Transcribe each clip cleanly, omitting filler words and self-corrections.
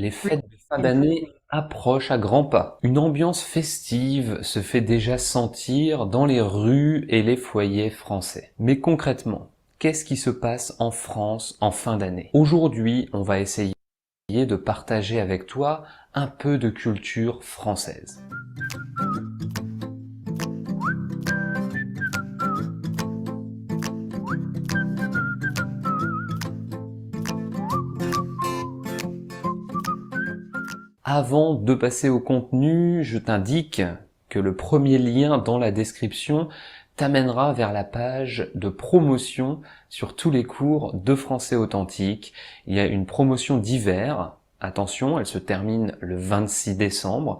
Les fêtes de fin d'année approchent à grands pas. Une ambiance festive se fait déjà sentir dans les rues et les foyers français. Mais concrètement, qu'est-ce qui se passe en France en fin d'année? Aujourd'hui, on va essayer de partager avec toi un peu de culture française. Avant de passer au contenu, je t'indique que le premier lien dans la description t'amènera vers la page de promotion sur tous les cours de français authentique. Il y a une promotion d'hiver. Attention, elle se termine le 26 décembre.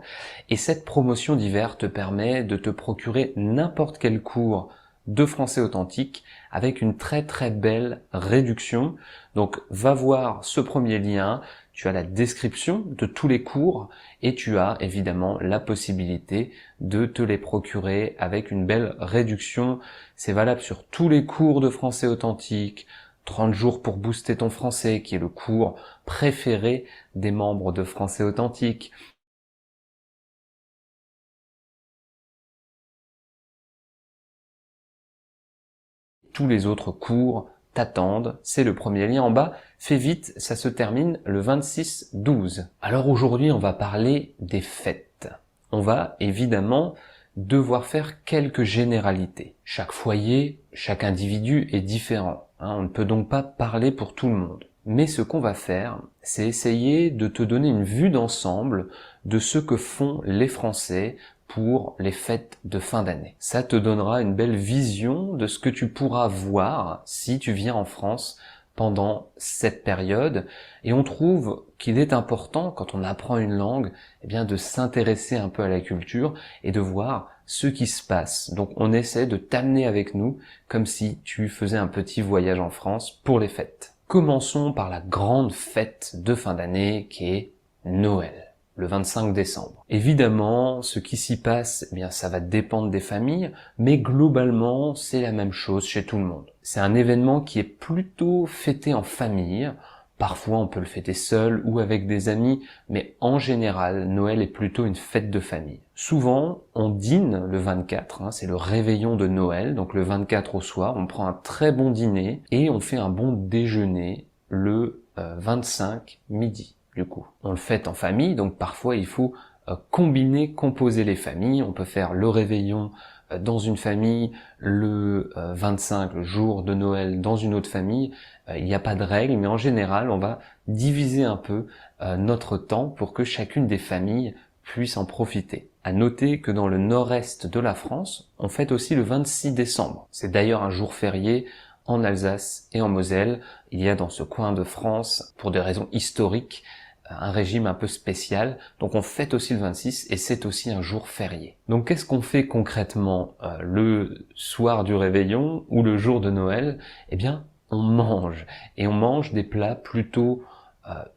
Et cette promotion d'hiver te permet de te procurer n'importe quel cours de français authentique avec une très très belle réduction. Donc va voir ce premier lien. Tu as la description de tous les cours et tu as évidemment la possibilité de te les procurer avec une belle réduction. C'est valable sur tous les cours de français authentique. 30 jours pour booster ton français, qui est le cours préféré des membres de Français authentique. Tous les autres cours t'attendent, c'est le premier lien en bas. Fais vite, ça se termine le 26/12. Alors aujourd'hui, on va parler des fêtes. On va évidemment devoir faire quelques généralités. Chaque foyer, chaque individu est différent. On ne peut donc pas parler pour tout le monde. Mais ce qu'on va faire, c'est essayer de te donner une vue d'ensemble de ce que font les Français pour les fêtes de fin d'année. Ça te donnera une belle vision de ce que tu pourras voir si tu viens en France pendant cette période. Et on trouve qu'il est important, quand on apprend une langue, eh bien, de s'intéresser un peu à la culture et de voir ce qui se passe. Donc on essaie de t'amener avec nous comme si tu faisais un petit voyage en France pour les fêtes. Commençons par la grande fête de fin d'année qui est Noël, le 25 décembre. Évidemment, ce qui s'y passe, eh bien, ça va dépendre des familles, mais globalement, c'est la même chose chez tout le monde. C'est un événement qui est plutôt fêté en famille. Parfois, on peut le fêter seul ou avec des amis, mais en général, Noël est plutôt une fête de famille. Souvent, on dîne le 24, c'est le réveillon de Noël, donc le 24 au soir, on prend un très bon dîner et on fait un bon déjeuner le 25 midi. Du coup, on le fête en famille, donc parfois il faut composer les familles. On peut faire le réveillon dans une famille, le 25, le jour de Noël, dans une autre famille. Il n'y a pas de règle, mais en général, on va diviser un peu notre temps pour que chacune des familles puisse en profiter. À noter que dans le nord-est de la France, on fête aussi le 26 décembre. C'est d'ailleurs un jour férié en Alsace et en Moselle. Il y a dans ce coin de France, pour des raisons historiques, un régime un peu spécial, donc on fête aussi le 26 et c'est aussi un jour férié. Donc qu'est-ce qu'on fait concrètement le soir du réveillon ou le jour de Noël? Eh bien, on mange, et on mange des plats plutôt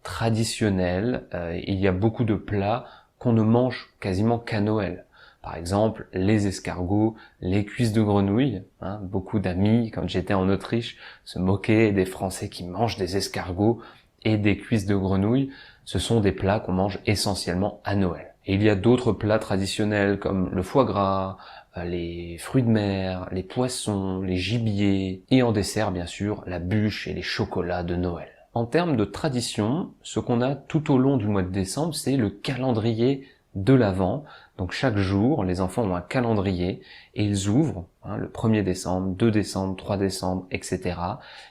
traditionnels. Il y a beaucoup de plats qu'on ne mange quasiment qu'à Noël. Par exemple, les escargots, les cuisses de grenouille. Beaucoup d'amis, quand j'étais en Autriche, se moquaient des Français qui mangent des escargots et des cuisses de grenouille. Ce sont des plats qu'on mange essentiellement à Noël. Et il y a d'autres plats traditionnels comme le foie gras, les fruits de mer, les poissons, les gibiers, et en dessert bien sûr la bûche et les chocolats de Noël. En termes de tradition, ce qu'on a tout au long du mois de décembre, c'est le calendrier de l'Avent. Donc chaque jour, les enfants ont un calendrier et ils ouvrent, le 1er décembre, 2 décembre, 3 décembre, etc.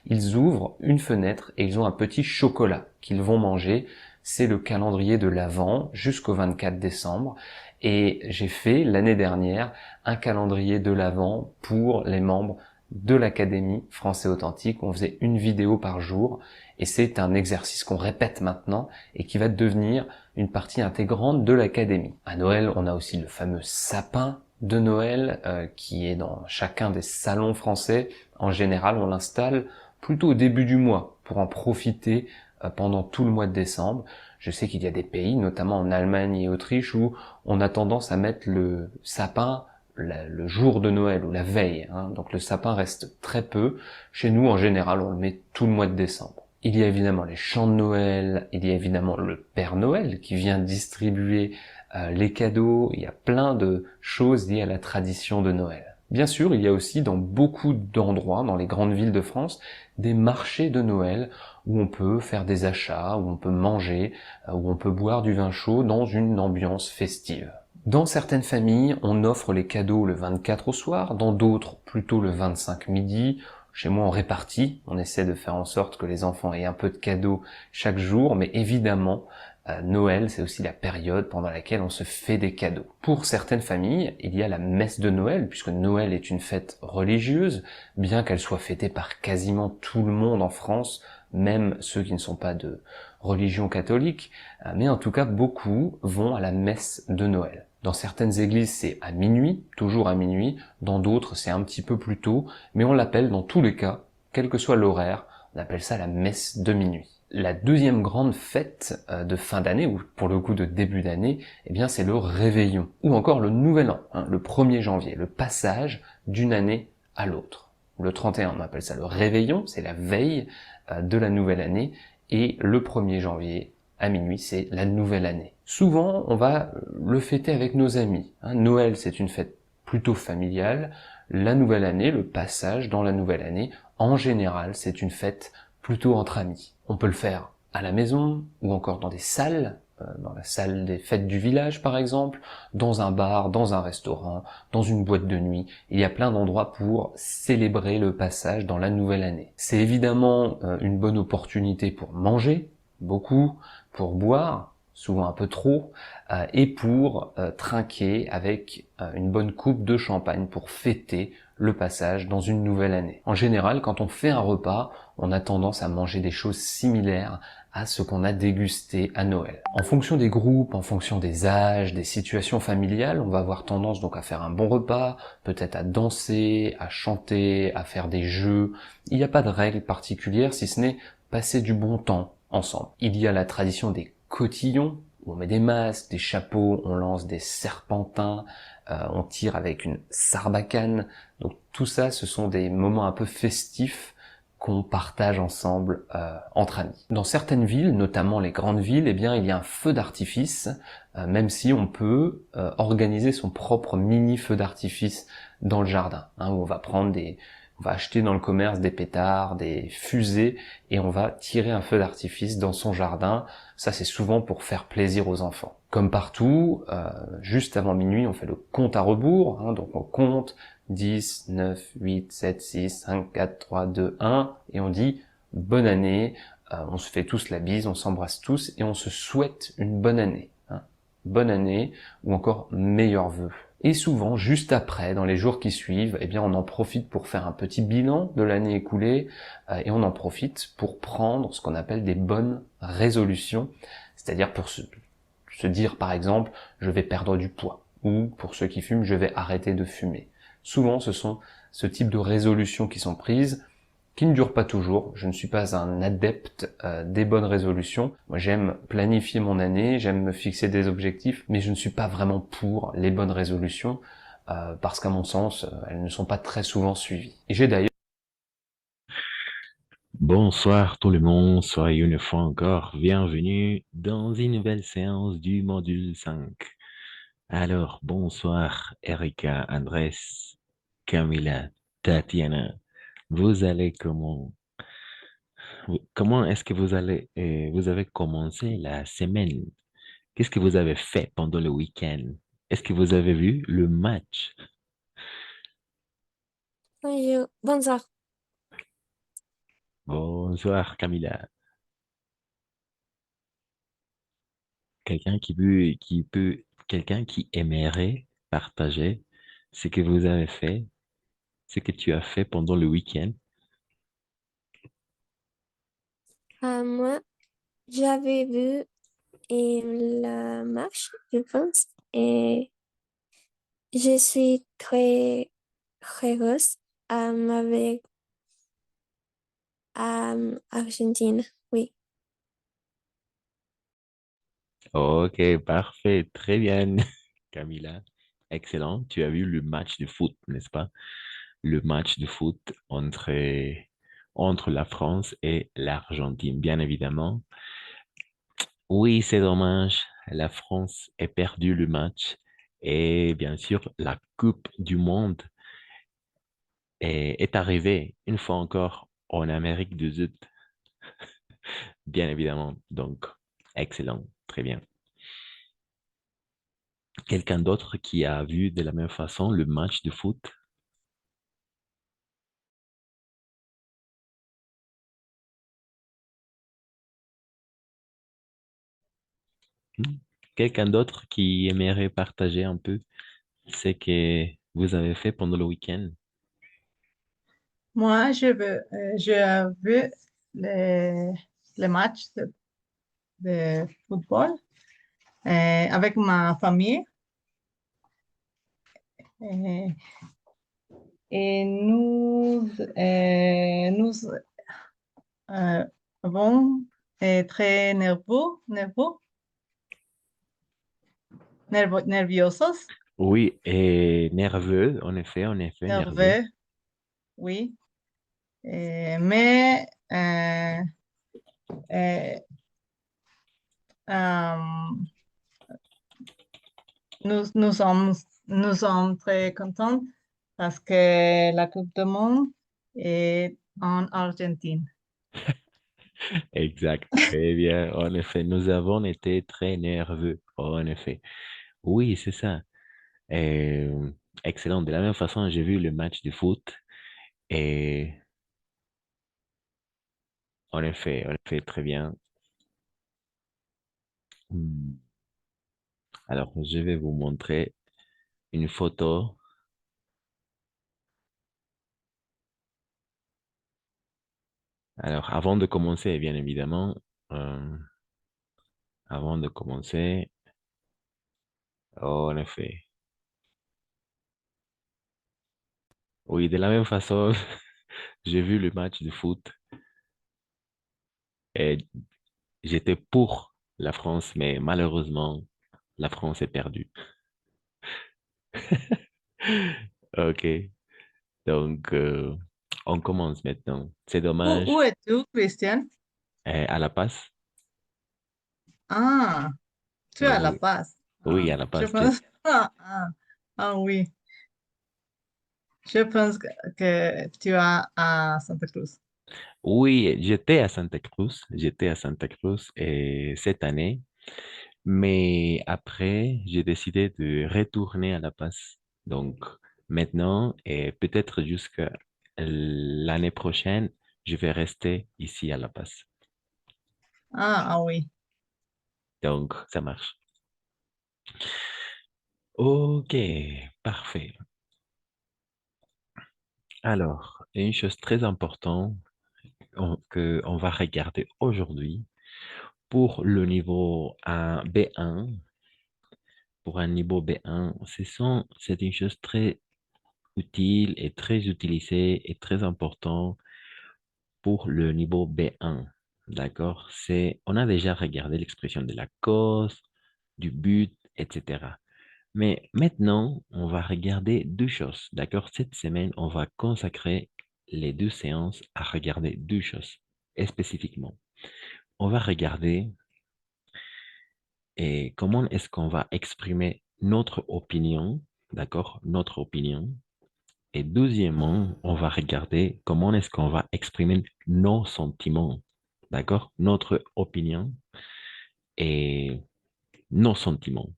Ils ouvrent une fenêtre et ils ont un petit chocolat qu'ils vont manger. C'est le calendrier de l'Avent jusqu'au 24 décembre. Et j'ai fait l'année dernière un calendrier de l'Avent pour les membres de l'Académie Français Authentique. On faisait une vidéo par jour et c'est un exercice qu'on répète maintenant et qui va devenir une partie intégrante de l'Académie. À Noël, on a aussi le fameux sapin de Noël qui est dans chacun des salons français. En général, on l'installe plutôt au début du mois pour en profiter pendant tout le mois de décembre. Je sais qu'il y a des pays, notamment en Allemagne et Autriche, où on a tendance à mettre le sapin le jour de Noël ou la veille. Donc le sapin reste très peu. Chez nous, en général, on le met tout le mois de décembre. Il y a évidemment les chants de Noël, il y a évidemment le Père Noël qui vient distribuer les cadeaux, il y a plein de choses liées à la tradition de Noël. Bien sûr, il y a aussi dans beaucoup d'endroits, dans les grandes villes de France, des marchés de Noël où on peut faire des achats, où on peut manger, où on peut boire du vin chaud dans une ambiance festive. Dans certaines familles, on offre les cadeaux le 24 au soir, dans d'autres plutôt le 25 midi. Chez moi, on répartit, on essaie de faire en sorte que les enfants aient un peu de cadeaux chaque jour, mais évidemment, Noël, c'est aussi la période pendant laquelle on se fait des cadeaux. Pour certaines familles, il y a la messe de Noël, puisque Noël est une fête religieuse, bien qu'elle soit fêtée par quasiment tout le monde en France, même ceux qui ne sont pas de religion catholique, mais en tout cas, beaucoup vont à la messe de Noël. Dans certaines églises, c'est à minuit, toujours à minuit, dans d'autres, c'est un petit peu plus tôt, mais on l'appelle dans tous les cas, quel que soit l'horaire, on appelle ça la messe de minuit. La deuxième grande fête de fin d'année, ou pour le coup de début d'année, eh bien c'est le réveillon, ou encore le nouvel an, le 1er janvier, le passage d'une année à l'autre. Le 31, on appelle ça le réveillon, c'est la veille de la nouvelle année, et le 1er janvier, à minuit, c'est la nouvelle année. Souvent, on va le fêter avec nos amis. Noël, c'est une fête plutôt familiale. La nouvelle année, le passage dans la nouvelle année, en général, c'est une fête plutôt entre amis. On peut le faire à la maison, ou encore dans des salles, dans la salle des fêtes du village par exemple, dans un bar, dans un restaurant, dans une boîte de nuit. Il y a plein d'endroits pour célébrer le passage dans la nouvelle année. C'est évidemment une bonne opportunité pour manger, beaucoup, pour boire, souvent un peu trop, et pour trinquer avec une bonne coupe de champagne pour fêter le passage dans une nouvelle année. En général, quand on fait un repas, on a tendance à manger des choses similaires à ce qu'on a dégusté à Noël. En fonction des groupes, en fonction des âges, des situations familiales, on va avoir tendance donc à faire un bon repas, peut-être à danser, à chanter, à faire des jeux. Il n'y a pas de règle particulière si ce n'est passer du bon temps ensemble. Il y a la tradition des cotillons, où on met des masques, des chapeaux, on lance des serpentins, on tire avec une sarbacane. Donc tout ça, ce sont des moments un peu festifs qu'on partage ensemble entre amis. Dans certaines villes, notamment les grandes villes, eh bien il y a un feu d'artifice, même si on peut organiser son propre mini feu d'artifice dans le jardin, où on va acheter dans le commerce des pétards, des fusées, et on va tirer un feu d'artifice dans son jardin. Ça, c'est souvent pour faire plaisir aux enfants. Comme partout, juste avant minuit, on fait le compte à rebours, donc on compte 10, 9, 8, 7, 6, 5, 4, 3, 2, 1, et on dit bonne année, on se fait tous la bise, on s'embrasse tous, et on se souhaite une bonne année. Bonne année, ou encore meilleurs vœux. Et souvent, juste après, dans les jours qui suivent, eh bien, on en profite pour faire un petit bilan de l'année écoulée, et on en profite pour prendre ce qu'on appelle des bonnes résolutions, c'est-à-dire pour se dire, par exemple, je vais perdre du poids, ou pour ceux qui fument, je vais arrêter de fumer. Souvent, ce sont ce type de résolutions qui sont prises, qui ne durent pas toujours. Je ne suis pas un adepte des bonnes résolutions. Moi, j'aime planifier mon année, j'aime me fixer des objectifs, mais je ne suis pas vraiment pour les bonnes résolutions, parce qu'à mon sens, elles ne sont pas très souvent suivies. Et j'ai d'ailleurs Bonsoir tout le monde, soyez une fois encore bienvenue dans une nouvelle séance du module 5. Alors, bonsoir Erika, Andrés, Camila, Tatiana. Vous allez comment? Comment est-ce que vous avez commencé la semaine? Qu'est-ce que vous avez fait pendant le week-end? Est-ce que vous avez vu le match? Bonjour, bonsoir. Bonsoir Camila. Quelqu'un qui aimerait partager ce que vous avez fait, ce que tu as fait pendant le week-end. Moi, j'avais vu la marche, je pense, et je suis très heureuse avec Argentine. Oui. Ok, parfait, très bien, Camila. Excellent. Tu as vu le match de foot, n'est-ce pas? Le match de foot entre la France et l'Argentine, bien évidemment. Oui, c'est dommage. La France a perdu le match. Et bien sûr, la Coupe du Monde est arrivée une fois encore en Amérique du Sud, bien évidemment. Donc, excellent, très bien. Quelqu'un d'autre qui a vu de la même façon le match de foot? Hmm. Quelqu'un d'autre qui aimerait partager un peu ce que vous avez fait pendant le week-end? Moi, je vu les, les matchs de football avec ma famille euh, et nous euh, avons très nerviosos, Oui, et nerveux, en effet, nerveux. nerveux, oui. Mais euh, euh, nous sommes très contents parce que la Coupe du Monde est en Argentine. Exact, très bien. En effet, nous avons été très nerveux. En effet. Oui, c'est ça. Euh, Excellent. De la même façon, j'ai vu le match de foot et en effet, très bien. Hmm. Alors, je vais vous montrer une photo. Alors, avant de commencer, bien évidemment, euh, avant de commencer, en effet. Oui, de la même façon, j'ai vu le match de foot et j'étais pour la France, mais malheureusement, la France est perdue. Ok, donc on commence maintenant. C'est Où dommage. es-tu, Christian? À La Paz? Ah, tu es à La Oui, Paz. oui, Ah, à La je Paz. pense. Oui, je pense que tu es à Santa Cruz. Oui, j'étais à Santa Cruz. J'étais à Santa Cruz cette année, mais après, j'ai décidé de retourner à La Paz. Donc maintenant, et peut-être jusqu'à l'année prochaine, je vais rester ici à La Paz. Oui. Donc, ça marche. Ok, parfait. Alors, une chose très importante que on va regarder aujourd'hui pour le niveau B1, pour un niveau B1, c'est une chose très utile et très utilisée et très important pour le niveau B1. D'accord? On a déjà regardé l'expression de la cause, du but, etc. Mais maintenant, on va regarder deux choses. D'accord? Cette semaine, on va consacrer les deux séances à regarder deux choses spécifiquement. On va regarder comment est-ce qu'on va exprimer notre opinion, d'accord? Notre opinion. Et deuxièmement, on va regarder comment est-ce qu'on va exprimer nos sentiments, d'accord? Notre opinion et nos sentiments.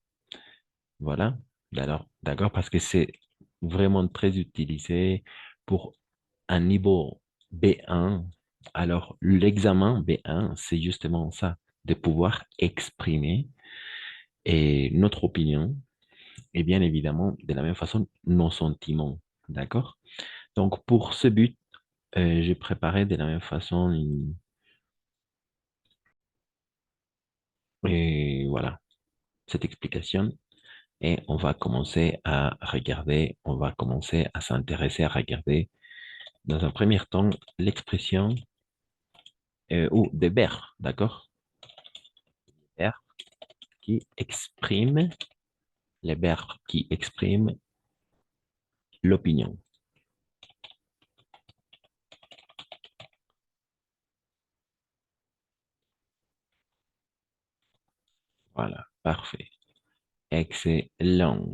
Voilà. Alors, d'accord, parce que c'est vraiment très utilisé pour un niveau B1. Alors, l'examen B1, c'est justement ça, de pouvoir exprimer notre opinion et bien évidemment, de la même façon, nos sentiments. D'accord? Donc, pour ce but, j'ai préparé de la même façon et voilà, cette explication. Et on va commencer à regarder, on va commencer à s'intéresser à regarder dans un premier temps l'expression ou des verbes, d'accord? Verbes qui expriment, les verbes qui expriment l'opinion. Voilà, parfait. Excellent.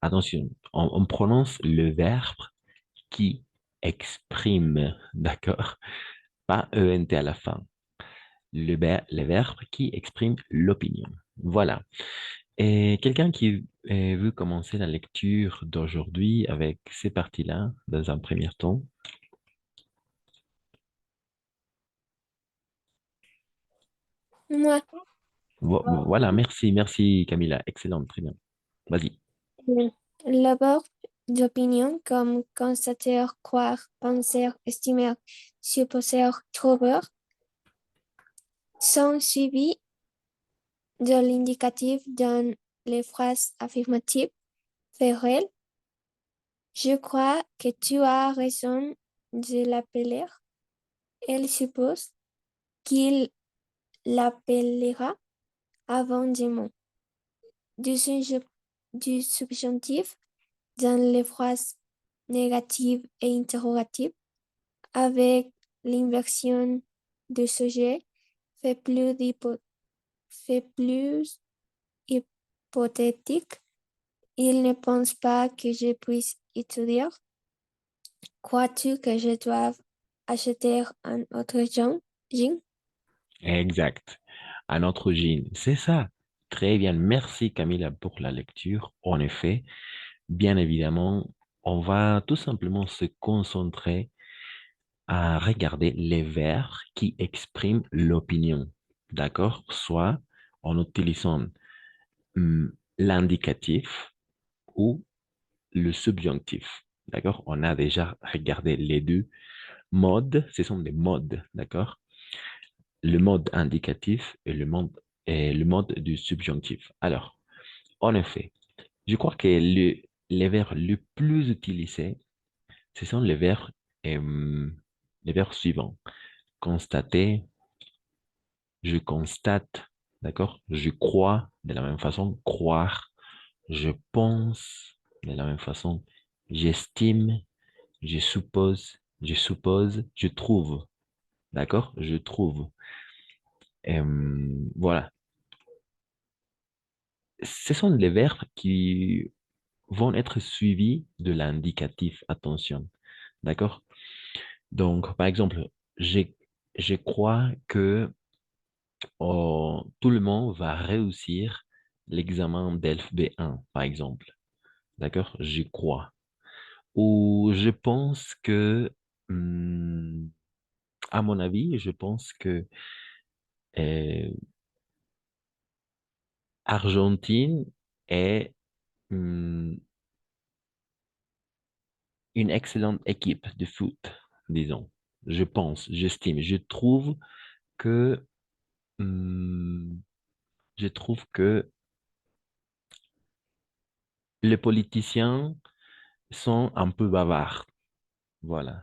Attention, on prononce le verbe qui exprime, d'accord? Pas ENT à la fin. Le verbe qui exprime l'opinion. Voilà. Et quelqu'un qui veut commencer la lecture d'aujourd'hui avec ces parties-là, dans un premier temps. Moi, Voilà, merci, merci Camilla. Excellent, très bien. Vas-y. l'abord d'opinion comme constater, croire, penser, estimer, supposer, trouver sont suivis de l'indicatif dans les phrases affirmatives réelles. Je crois que tu as raison de l'appeler. Elle suppose qu'il l'appellera avant demain. Du subjonctif dans les phrases négatives et interrogatives avec l'inversion du sujet fait fait plus hypothétique. Il ne pense pas que je puisse étudier. Crois-tu que je dois acheter un autre jean? Exact. Un autre jean. C'est ça. Très bien. Merci Camilla pour la lecture. En effet, bien évidemment, on va tout simplement se concentrer à regarder les verbes qui expriment l'opinion. D'accord? Soit en utilisant l'indicatif ou le subjonctif. D'accord? On a déjà regardé les deux modes. Ce sont des modes. D'accord? Le mode indicatif et le mode du subjonctif. Alors, en effet, je crois que les verbes les plus utilisés, ce sont les verbes suivants. Constater, je constate, d'accord? Je crois de la même façon, croire, je pense de la même façon, j'estime, je suppose, je trouve, d'accord? Je trouve. Voilà. Ce sont les verbes qui vont être suivis de l'indicatif. Attention. D'accord? Donc, par exemple, je, je crois que tout le monde va réussir l'examen d'ELF B1, par exemple. D'accord? Je crois. Ou je pense que, hum, à mon avis, je pense que euh, Argentine est hum, une excellente équipe de foot, disons. Je pense, j'estime, que, hum, je trouve que les politiciens sont un peu bavards. Voilà.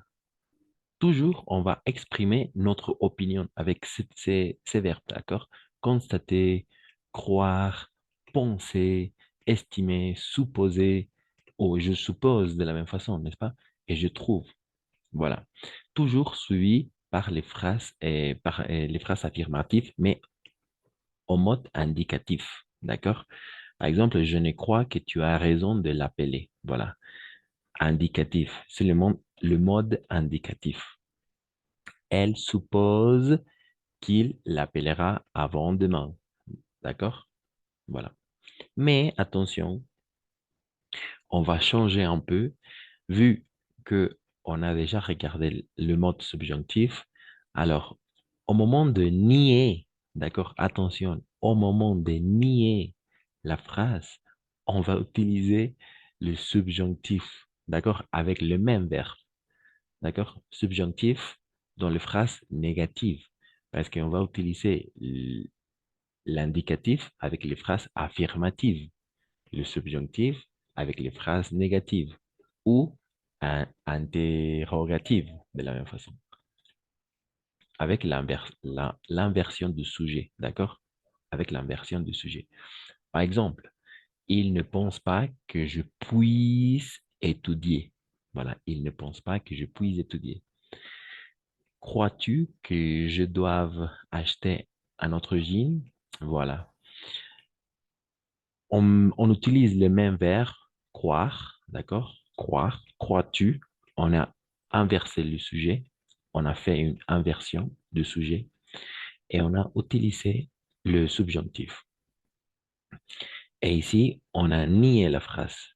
Toujours, on va exprimer notre opinion avec ces verbes, d'accord? Constater, croire, penser, estimer, supposer, ou je suppose de la même façon, n'est-ce pas? Et je trouve. Voilà. Toujours suivi par les phrases et par les phrases affirmatives, mais au mode indicatif. D'accord? Par exemple, je ne crois que tu as raison de l'appeler. Voilà. Indicatif. C'est le mode indicatif. Elle suppose qu'il l'appellera avant demain. D'accord? Voilà. Mais attention, on va changer un peu, vu que on a déjà regardé le mode subjonctif. Alors, au moment de nier, d'accord, attention, au moment de nier la phrase, on va utiliser le subjonctif, d'accord, avec le même verbe, d'accord, subjonctif dans les phrases négatives, parce qu'on va utiliser l'indicatif avec les phrases affirmatives, le subjonctif avec les phrases négatives ou interrogatives de la même façon, avec l'inversion du sujet, d'accord? Avec l'inversion du sujet. Par exemple, il ne pense pas que je puisse étudier. Voilà, il ne pense pas que je puisse étudier. Crois-tu que je doive acheter un autre jean? Voilà. On utilise le même verbe, croire, d'accord? Croire, crois-tu? On a inversé le sujet, on a fait une inversion du sujet et on a utilisé le subjonctif. Et ici, on a nié la phrase.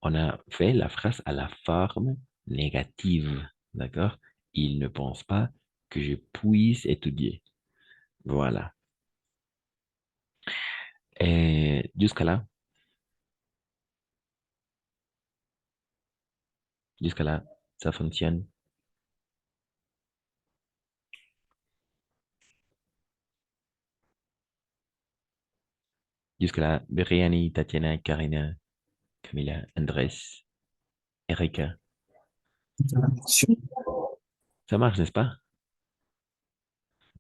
On a fait la phrase à la forme négative, d'accord? Il ne pense pas que je puisse étudier. Voilà. Et jusqu'à là, ça fonctionne. Jusqu'à là, Briani, Tatiana, Karina, Camila, Andrés, Erika. Ça marche, n'est-ce pas?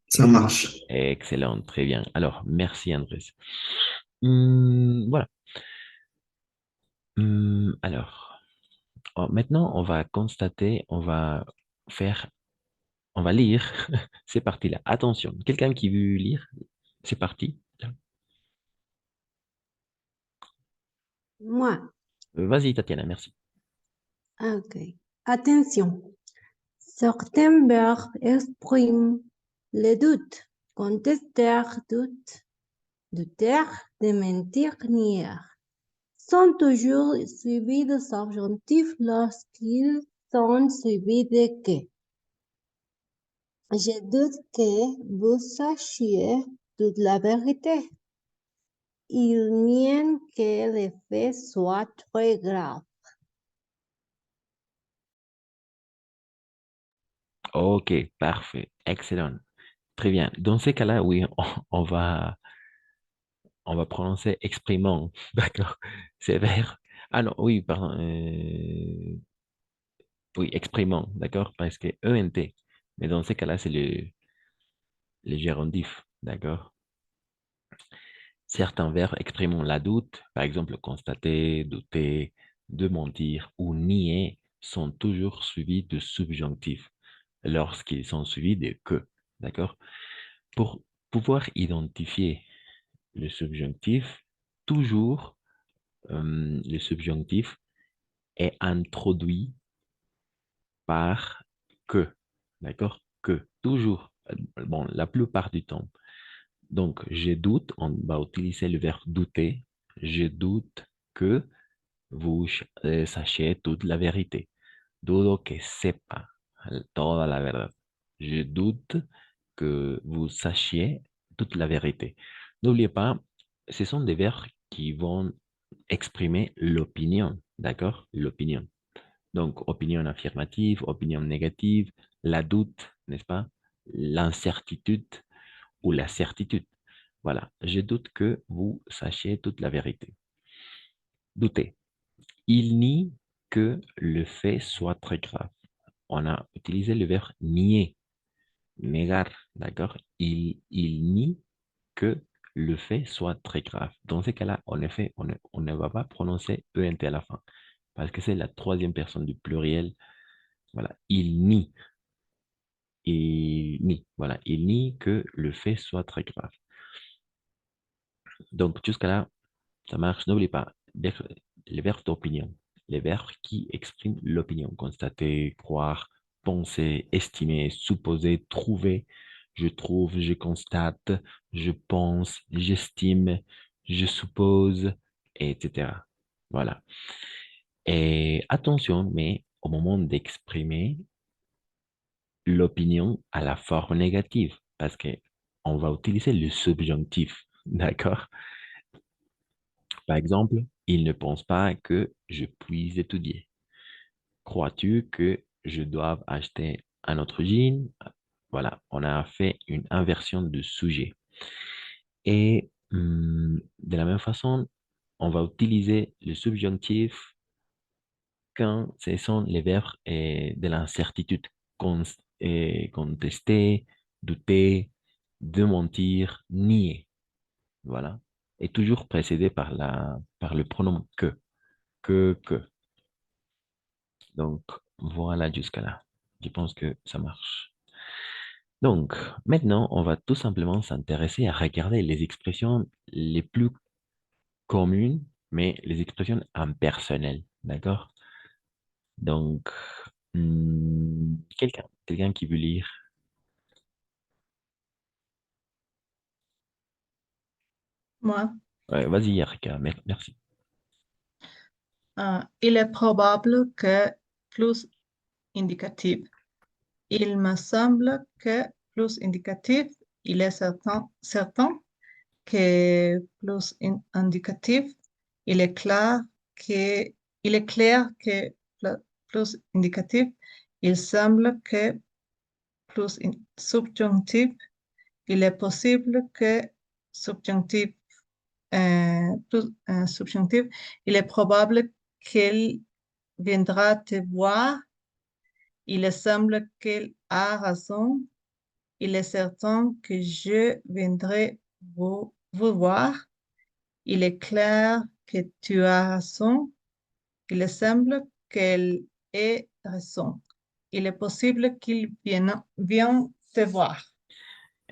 Ça marche. Excellent, très bien. Alors, merci Andrés. Voilà. Alors, maintenant, on va constater, faire, on va lire ces parties-là. Attention, quelqu'un qui veut lire, c'est parti. Moi, Vas-y, Tatiana, merci. ok. Attention. Certains verbes expriment le doute. Contester, doute. Douter, démentir, nier. Sont toujours suivis de subjonctifs lorsqu'ils sont suivis de que. Je doute que vous sachiez toute la vérité. Ils nient que les faits soient très graves. Ok, parfait, excellent. Très bien. Dans ces cas-là, oui, on va prononcer exprimant, d'accord? C'est vers. Ah non, oui, pardon. Oui, exprimant, d'accord? Parce que ENT. Mais dans ces cas-là, c'est le gérondif, d'accord? Certains verbes exprimant la doute, par exemple constater, douter, de mentir ou nier, sont toujours suivis de subjonctifs lorsqu'ils sont suivis de que, d'accord? Pour pouvoir identifier le subjonctif, toujours le subjonctif est introduit par que, d'accord? Que, toujours, bon, la plupart du temps. Donc, je doute, on va utiliser le verbe douter. Je doute que vous sachiez toute la vérité. Dudo que sepa toda la verdad. Je doute que vous sachiez toute la vérité. N'oubliez pas, ce sont des verbes qui vont exprimer l'opinion, d'accord? L'opinion. Donc, opinion affirmative, opinion négative, la doute, n'est-ce pas? L'incertitude ou la certitude. Voilà, je doute que vous sachiez toute la vérité. Douter. Il nie que le fait soit très grave. On a utilisé le verbe nier, negar, d'accord? Il nie que le fait soit très grave. Dans ce cas-là, en effet, on ne va pas prononcer ENT à la fin, parce que c'est la troisième personne du pluriel. Voilà, il nie. Voilà, il nie que le fait soit très grave. Donc, jusqu'à là, ça marche. N'oublie pas, les verbes d'opinion, les verbes qui expriment l'opinion, constater, croire, penser, estimer, supposer, trouver, je trouve, je constate, je pense, j'estime, je suppose, etc. Voilà. Et attention, mais au moment d'exprimer l'opinion à la forme négative, parce que on va utiliser le subjonctif, d'accord? Par exemple, il ne pense pas que je puisse étudier. Crois-tu que je dois acheter un autre jean? Voilà, on a fait une inversion de sujet. Et de la même façon, on va utiliser le subjonctif quand ce sont les verbes de l'incertitude. Contester, douter, démentir, nier. Voilà. Et toujours précédé par le pronom que. Que. Donc, voilà jusqu'à là. Je pense que ça marche. Donc, maintenant, on va tout simplement s'intéresser à regarder les expressions les plus communes, mais les expressions impersonnelles, d'accord? Donc, quelqu'un qui veut lire. Moi, Ouais, vas-y, Erika, merci. il est probable que plus indicatif. Il me semble que plus indicatif, il est certain que plus indicatif, il est clair que, il est clair que plus indicatif, il semble que plus subjonctif, il est possible que subjonctif, plus subjonctif, il est probable qu'elle viendra te voir, il semble qu'elle a raison, il est certain que je viendrai vous voir. Il est clair que tu as raison. Il semble qu'elle ait raison. Il est possible qu'il vienne te voir.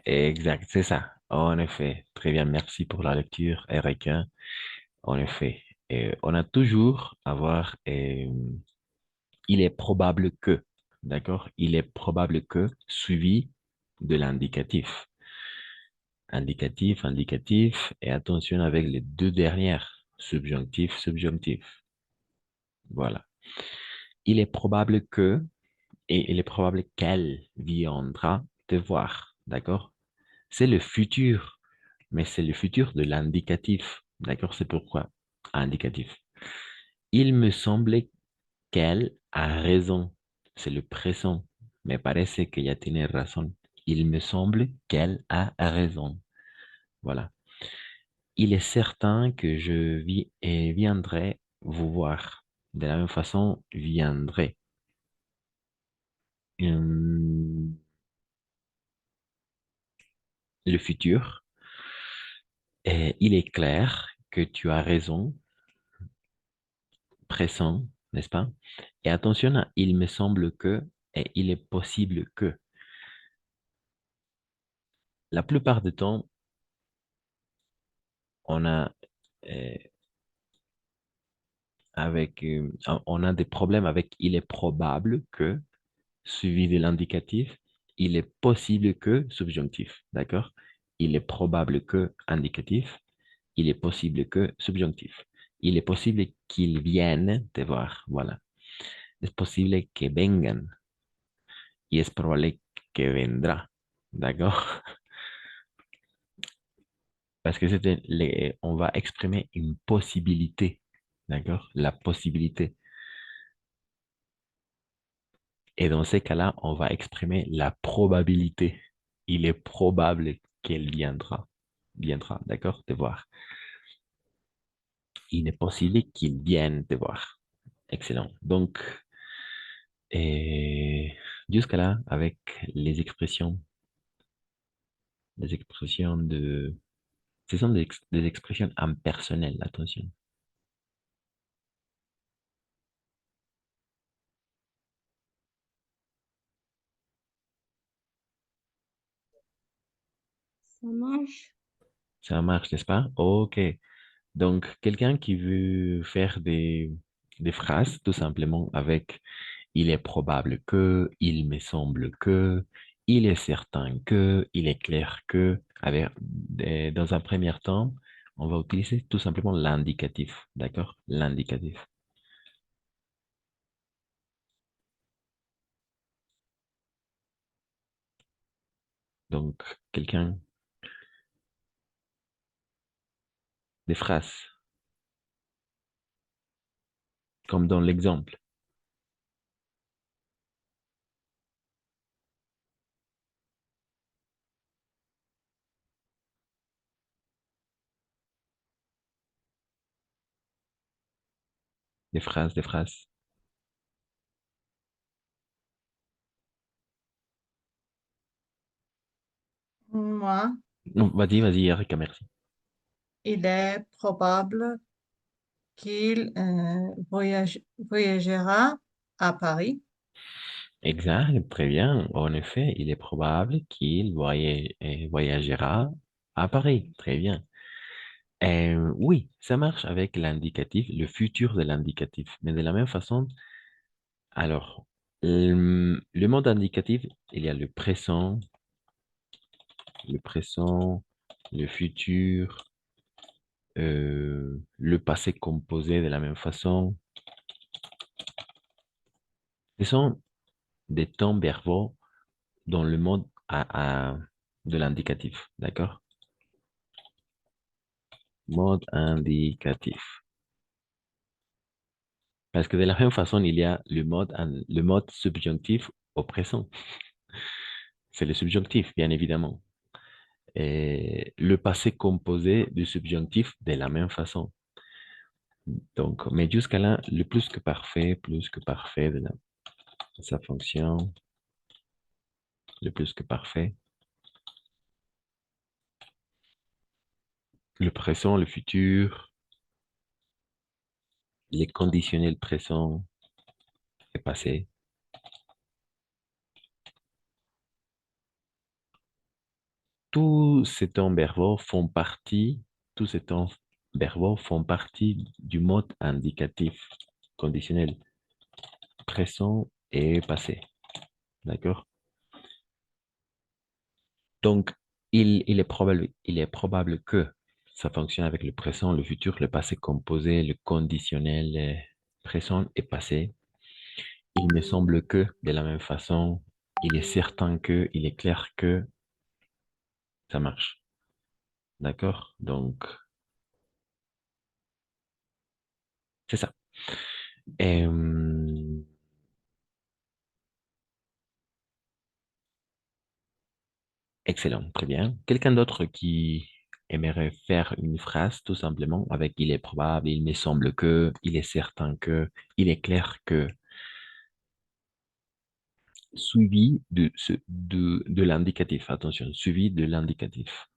Exact, c'est ça. En effet, très bien, merci pour la lecture, Erika. En effet, on a toujours à voir, il est probable que, d'accord? Il est probable que, suivi de l'indicatif. Indicatif, indicatif, et attention avec les deux dernières, subjonctif, subjonctif. Voilà. Il est probable que, et il est probable qu'elle viendra te voir, d'accord? C'est le futur, mais c'est le futur de l'indicatif, d'accord? C'est pourquoi indicatif. Il me semblait qu'elle a raison, c'est le présent, me parece que ella tiene razón. Il me semble qu'elle a raison. Voilà. Il est certain que je viendrai vous voir. De la même façon, viendrai. Hum, le futur. Et il est clair que tu as raison, présent, n'est-ce pas? Et attention à il me semble que et il est possible que. La plupart du temps, on a euh, on a des problèmes avec il est probable que suivi de l'indicatif, il est possible que subjonctif, d'accord? Il est probable que indicatif, il est possible que subjonctif. Il est possible qu'ils viennent te voir, voilà. Es posible que vengan y es probable que vendrá, d'accord? Parce que on va exprimer une possibilité, d'accord? La possibilité. Et dans ces cas-là, on va exprimer la probabilité. Il est probable qu'elle viendra, d'accord, te voir. Il est possible qu'il vienne te voir. Excellent. Donc, jusqu'à là, avec les expressions ce sont des expressions impersonnelles, attention. Ça marche. Ça marche, n'est-ce pas? OK. Donc, quelqu'un qui veut faire des phrases, tout simplement, avec il est probable que, il me semble que, il est certain que, il est clair que, dans un premier temps, on va utiliser tout simplement l'indicatif, d'accord? L'indicatif. Donc, quelqu'un, des phrases, comme dans l'exemple, des phrases. Moi, Non, vas-y, Erika, merci. il est probable qu'il voyagera à Paris. Exact, très bien. En effet, il est probable qu'il voyagera à Paris. Très bien. Oui, ça marche avec l'indicatif, le futur de l'indicatif. Mais de la même façon, alors, le mode indicatif, il y a le présent, le futur, le passé composé de la même façon. Ce sont des temps verbaux dans le mode de l'indicatif, d'accord? Mode indicatif. Parce que de la même façon, il y a le mode subjonctif au présent. C'est le subjonctif, bien évidemment. Et le passé composé du subjonctif de la même façon. Donc, mais jusqu'à là, le plus que parfait de sa fonction, le plus que parfait. Le présent, le futur, les conditionnels présents et passé. Tous ces temps verbaux font partie, tous ces temps verbaux font partie du mode indicatif conditionnel présent et passé. D'accord? Donc, il est probable que ça fonctionne avec le présent, le futur, le passé composé, le conditionnel présent et passé. Il me semble que, de la même façon, il est certain que, il est clair que ça marche. D'accord? Donc, c'est ça. Euh, Excellent, très bien. Quelqu'un d'autre qui aimerait faire une phrase tout simplement avec il est probable, il me semble que, il est certain que, il est clair que, suivi de l'indicatif. Attention, suivi de l'indicatif.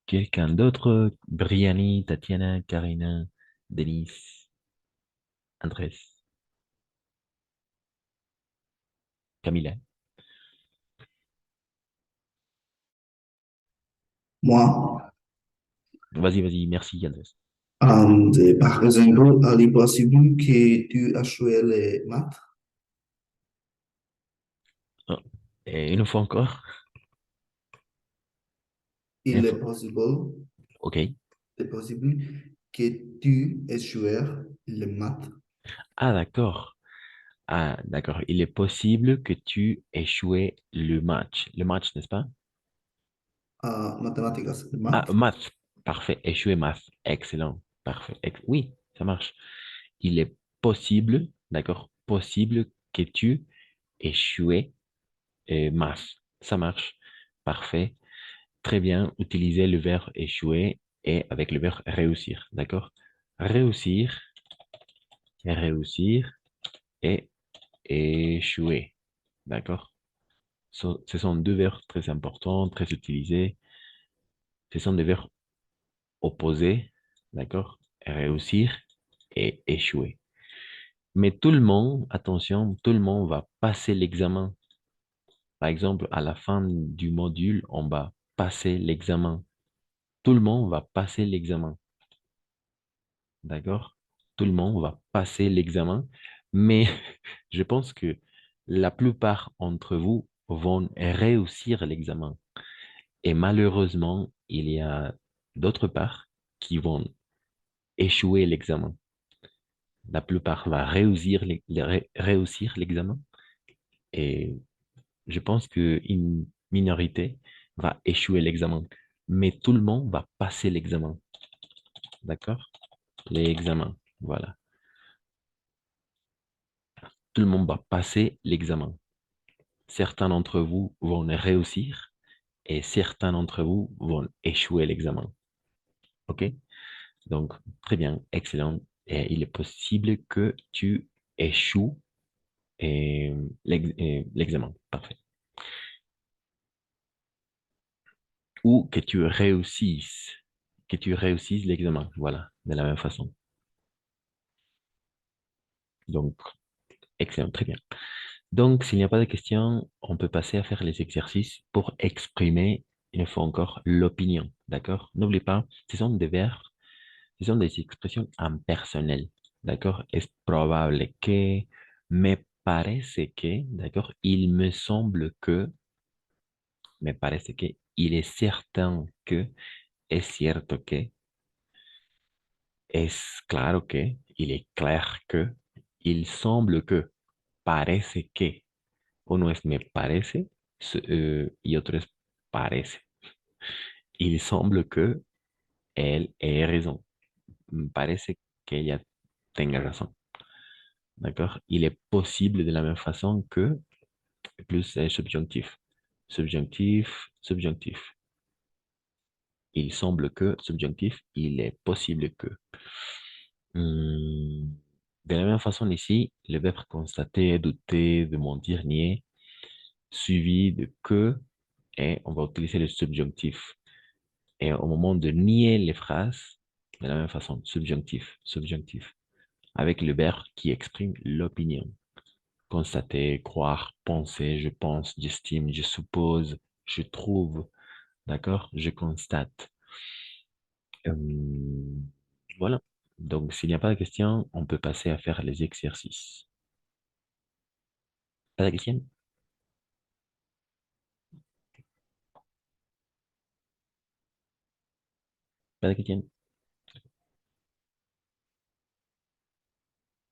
Quelqu'un d'autre? Briani, Tatiana, Karina, Denise, Andrés, Camilla. Moi, Vas-y, vas-y, merci Andrés. par exemple, il est possible que tu as joué les maths. Ah, et une fois encore. Il Une est fois. possible, Ok. c'est possible que tu aies joué les maths. Ah, d'accord. Ah, d'accord. Il est possible que tu échoues le match. Le match, n'est-ce pas? Mathématiques, les Ah, maths. maths. Parfait. Échouer maths. Excellent. Parfait. Oui, ça marche. Il est possible, d'accord, possible que tu échoues maths. Ça marche. Parfait. Très bien. Utilisez le verbe échouer et avec le verbe réussir, d'accord? Réussir, réussir et échouer, d'accord? Ce sont deux verbes très importants, très utilisés. Ce sont des verbes opposés, d'accord? Réussir et échouer. Mais tout le monde, attention, tout le monde va passer l'examen. Par exemple, à la fin du module, on va passer l'examen. Tout le monde va passer l'examen, d'accord? Tout le monde va passer l'examen, mais je pense que la plupart d'entre vous vont réussir l'examen. Et malheureusement, il y a d'autres parts qui vont échouer l'examen. La plupart va réussir l'examen et je pense qu'une minorité va échouer l'examen. Mais tout le monde va passer l'examen. D'accord? L'examen. Voilà. Tout le monde va passer l'examen. Certains d'entre vous vont réussir et certains d'entre vous vont échouer l'examen. OK? Donc, très bien, excellent. Et il est possible que tu échoues l'examen. Parfait. Ou que tu réussisses l'examen. Voilà, de la même façon. Donc, Excellent, très bien. Donc, s'il n'y a pas de questions, on peut passer à faire les exercices pour exprimer, une fois encore, l'opinion. D'accord? N'oublie pas, ce sont des verbes, ce sont des expressions impersonnelles. D'accord? Es probable que, me parece que, d'accord? Il me semble que, me parece que, il est certain que, es cierto que, es claro que, il est clair que, il semble que, parece que. Uno es me parece y otro es parece. Il semble que él ait raison. Parece que ella tenga razón. D'accord? Il est possible de la même façon que plus subjonctif. Subjonctif, subjonctif. Il semble que, subjonctif, il est possible que. Hmm, De la même façon ici, le verbe constater, douter, demander, nier, suivi de que, et on va utiliser le subjonctif. Et au moment de nier les phrases, de la même façon, subjonctif, subjonctif, avec le verbe qui exprime l'opinion. Constater, croire, penser, je pense, j'estime, je suppose, je trouve, d'accord? Je constate. Euh, voilà. Donc, s'il n'y a pas de question, on peut passer à faire les exercices. Pas de question? Pas de question?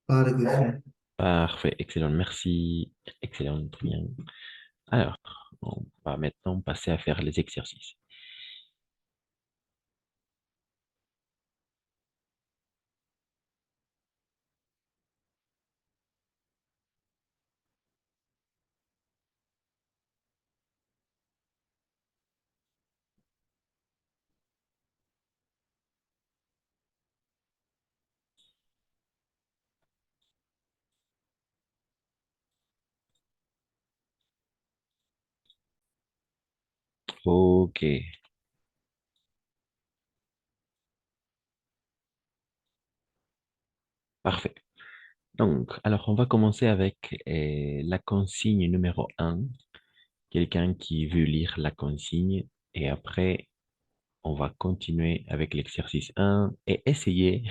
Pas de question. Parfait, excellent, merci. Excellent, très bien. Alors, on va maintenant passer à faire les exercices. Ok, parfait. Donc, alors on va commencer avec la consigne numéro un. Quelqu'un qui veut lire la consigne et après, on va continuer avec l'exercice un et essayer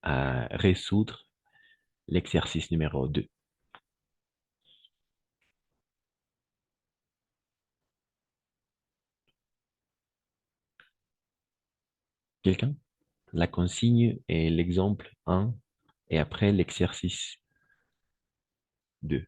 à résoudre l'exercice numéro 2. Quelqu'un? La consigne est l'exemple un et après l'exercice 2.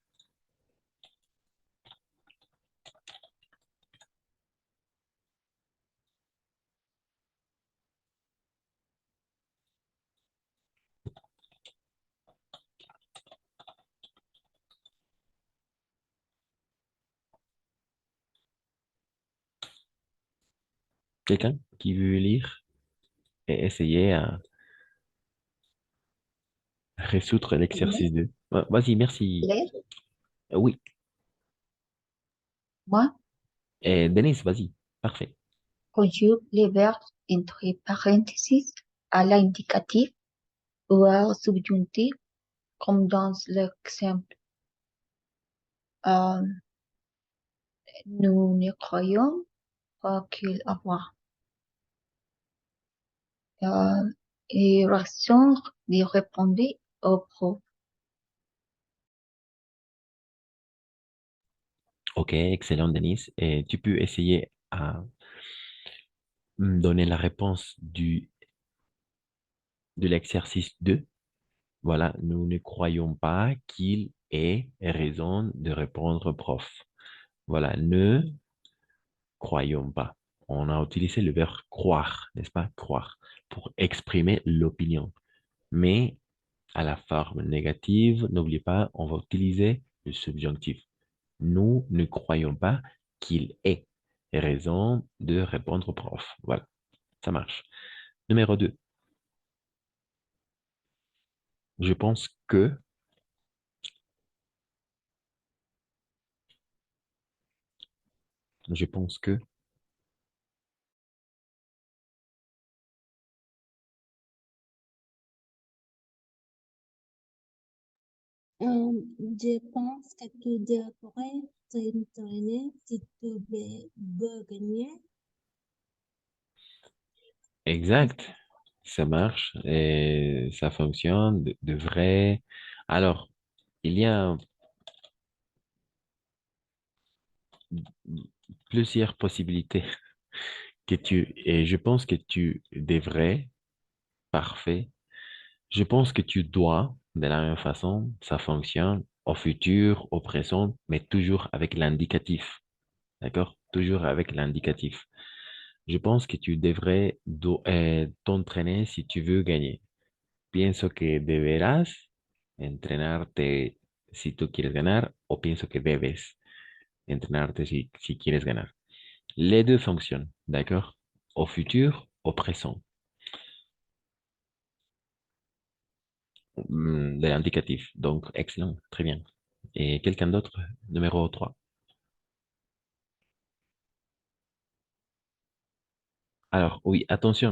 Quelqu'un qui veut lire et essayer à résoudre l'exercice 2. Vas-y, merci. Lire, Oui. moi, Et Denise, vas-y. Parfait. conjugue les verbes entre parenthèses à l'indicatif ou à subjonctif, comme dans l'exemple. Euh, nous ne croyons pas qu'il avoir. Et raison de répondre au prof. Ok, excellent, Denise. Et tu peux essayer à me donner la réponse de l'exercice 2. Voilà, nous ne croyons pas qu'il ait raison de répondre prof. Voilà, ne croyons pas. On a utilisé le verbe croire, n'est-ce pas? Croire, pour exprimer l'opinion. Mais à la forme négative, n'oubliez pas, on va utiliser le subjonctif. Nous ne croyons pas qu'il ait raison de répondre au prof. Voilà, ça marche. Numéro 2. Je pense que, je pense que, Je pense que tu devrais t'entraîner si tu veux gagner. Exact. Ça marche et ça fonctionne de vrai. Alors, il y a plusieurs possibilités et je pense que tu devrais, parfait. Je pense que tu dois, de la même façon, ça fonctionne au futur, au présent, mais toujours avec l'indicatif. D'accord? Toujours avec l'indicatif. Je pense que tu devrais t'entraîner si tu veux gagner. Pienso que deberás entrenarte si tú quieres ganar o pienso que debes entrenarte si quieres ganar. Les deux fonctionnent, d'accord? Au futur, au présent. De l'indicatif. Donc, excellent, très bien. Et quelqu'un d'autre, numéro 3. Alors, oui, attention.